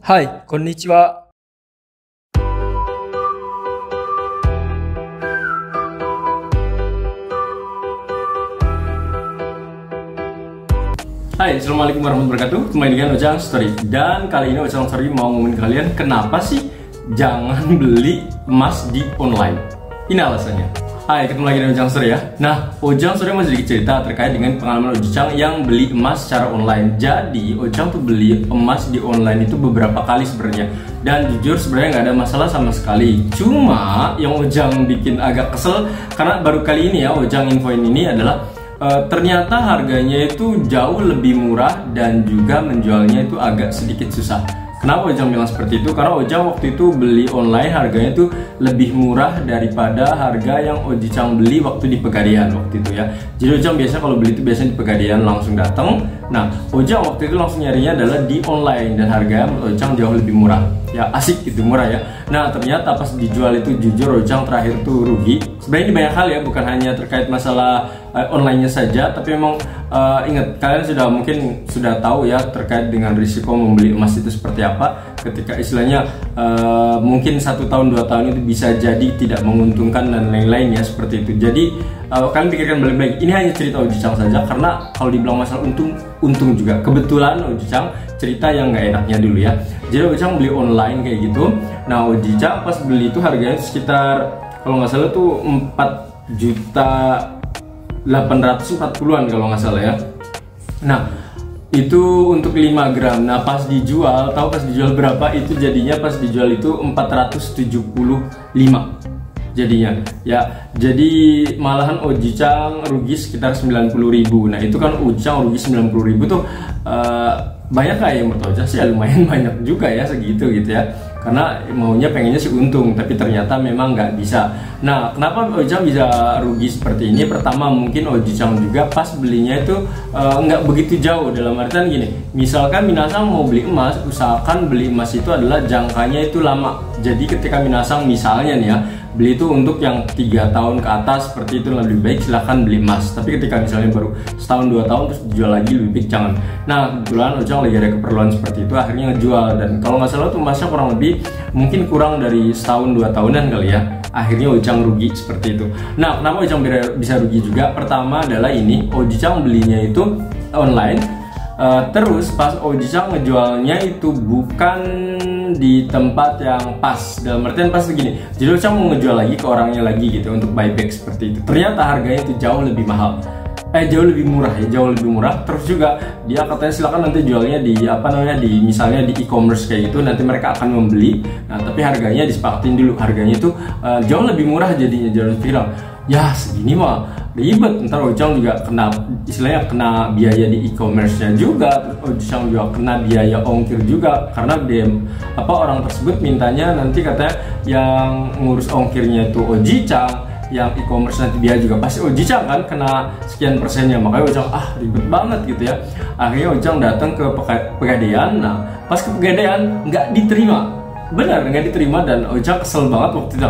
はい、こんにちは。Hai, assalamualaikum warahmatullahi wabarakatuh. Kembali dengan Ojang Story. Dan kali ini Ojang Story mau ngomongin kalian kenapa sih jangan beli emas di online. Ini alasannya. Hai, ketemu lagi dengan Ojang Story ya. Nah, Ojang Story mau sedikit cerita terkait dengan pengalaman Ojang yang beli emas secara online. Jadi, Ojang tuh beli emas di online itu beberapa kali sebenarnya. Dan jujur sebenarnya nggak ada masalah sama sekali. Cuma yang Ojang bikin agak kesel karena baru kali ini ya Ojang infoin ini adalah ternyata harganya itu jauh lebih murah dan juga menjualnya itu agak sedikit susah. Kenapa Ojang bilang seperti itu? Karena Ojang waktu itu beli online harganya itu lebih murah daripada harga yang Ojang beli waktu di Pegadaian waktu itu ya. Jadi Ojang biasa kalau beli itu biasanya di Pegadaian langsung datang. Nah, Ojang waktu itu langsung nyarinya adalah di online dan harganya menurut Ojang jauh lebih murah. Ya asik gitu, murah ya. Nah, ternyata pas dijual itu jujur Ojang terakhir tuh rugi. Sebenarnya ini banyak hal ya, bukan hanya terkait masalah online-nya saja, tapi memang ingat kalian mungkin sudah tahu ya terkait dengan risiko membeli emas itu seperti apa ketika istilahnya mungkin 1 tahun 2 tahun itu bisa jadi tidak menguntungkan dan lain-lain ya seperti itu. Jadi kalian pikirkan baik-baik, ini hanya cerita Ojang saja karena kalau dibilang masalah untung juga kebetulan Ojang cerita yang nggak enaknya dulu ya. Jadi Ojang beli online kayak gitu. Nah, Ojang pas beli itu harganya sekitar kalau nggak salah tuh 4.840.000-an kalau nggak salah ya. Nah, itu untuk 5 gram. Nah, pas dijual, tahu pas dijual berapa? Itu jadinya pas dijual itu 475 jadinya ya. Jadi malahan Ojang rugi sekitar 90.000. Nah, itu kan Ojang rugi 90.000 tuh banyak gak ya menurut Ojang sih? Ya lumayan banyak juga ya segitu gitu ya. Karena maunya pengennya sih untung, tapi ternyata memang nggak bisa. Nah, kenapa Ojang bisa rugi seperti ini? Pertama mungkin Ojang juga pas belinya itu nggak begitu jauh. Dalam artian gini, misalkan Minasang mau beli emas, usahakan beli emas itu adalah jangkanya itu lama. Jadi ketika Minasang misalnya nih ya, beli itu untuk yang 3 tahun ke atas seperti itu lebih baik silahkan beli emas. Tapi ketika misalnya baru setahun 2 tahun terus dijual lagi lebih baik jangan. Nah, kebetulan Ojang lagi ada keperluan seperti itu akhirnya ngejual, dan kalau nggak salah tuh emasnya kurang lebih mungkin kurang dari setahun 2 tahunan kali ya. Akhirnya Ojang rugi seperti itu. Nah, kenapa Ojang bisa rugi juga? Pertama adalah ini, Ojang belinya itu online. Terus pas Ojang ngejualnya itu bukan di tempat yang pas. Dalam artian pas begini, jadi Ojang mau ngejual lagi ke orangnya lagi gitu untuk buyback seperti itu. Ternyata harganya itu jauh lebih mahal. Jauh lebih murah ya, jauh lebih murah. Terus juga dia katanya silakan nanti jualnya di misalnya di e-commerce kayak gitu, nanti mereka akan membeli. Nah, tapi harganya disepakatin dulu. Harganya itu jauh lebih murah jadinya, jauh lebih viral. Ya segini mah ribet, ntar Ojang juga kena kena biaya di e-commerce-nya juga, terus Ojang juga kena biaya ongkir juga karena orang tersebut mintanya nanti katanya yang ngurus ongkirnya itu Ojang, yang e-commerce nanti dia juga pasti Ojang kan kena sekian persennya. Makanya Ojang ribet banget gitu ya. Akhirnya Ojang datang ke Pegadaian. Nah, pas ke Pegadaian nggak diterima. Benar nggak diterima, dan Ojang kesel banget waktu itu.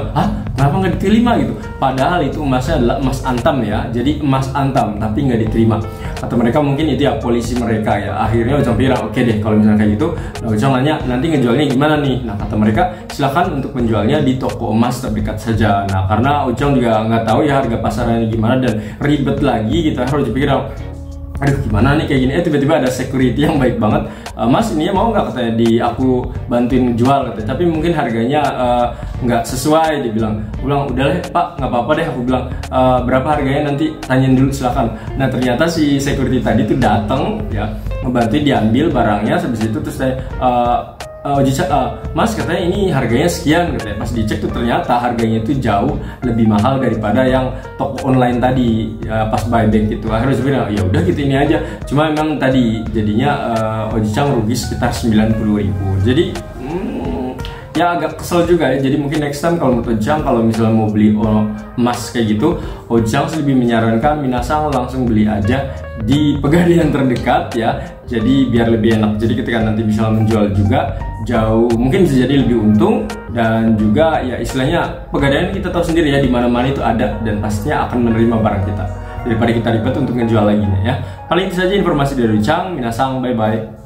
Kenapa nggak diterima gitu? Padahal itu emasnya adalah emas antam ya, jadi emas antam tapi nggak diterima. Kata mereka mungkin itu ya polisi mereka ya. Akhirnya Ojang bilang oke deh kalau misalnya kayak gitu. Nah, Ojang nanya nanti ngejualnya gimana nih? Nah, kata mereka silakan untuk menjualnya di toko emas terdekat saja. Nah, karena Ojang juga nggak tahu ya harga pasarannya gimana dan ribet lagi gitu. Harus dipikir aduh gimana nih kayak gini, tiba-tiba ada security yang baik banget. Mas ini mau nggak katanya aku bantuin jual katanya, tapi mungkin harganya nggak sesuai. Dia bilang udah deh Pak, nggak apa-apa deh. Aku bilang berapa harganya nanti tanyain dulu silakan. Nah, ternyata si security tadi tuh datang ya, ngebantu diambil barangnya. Habis itu terus saya Mas katanya ini harganya sekian katanya. Pas dicek tuh ternyata harganya itu jauh lebih mahal daripada yang toko online tadi ya, pas buyback gitu. Akhirnya sebenarnya ya udah gitu ini aja. Cuma memang tadi jadinya Ojang rugi sekitar 90.000. Jadi ya agak kesel juga ya. Jadi mungkin next time kalau menurut Ojang, kalau misalnya mau beli emas kayak gitu, Ojang lebih menyarankan Minasang langsung beli aja di Pegadaian terdekat ya. Jadi biar lebih enak. Jadi ketika nanti misalnya menjual juga jauh, mungkin bisa jadi lebih untung, dan juga ya istilahnya Pegadaian kita tahu sendiri ya, di mana-mana itu ada dan pastinya akan menerima barang kita daripada kita ribet untuk ngejual lagi ya. Paling itu saja informasi dari Ojang. Minasang, bye bye.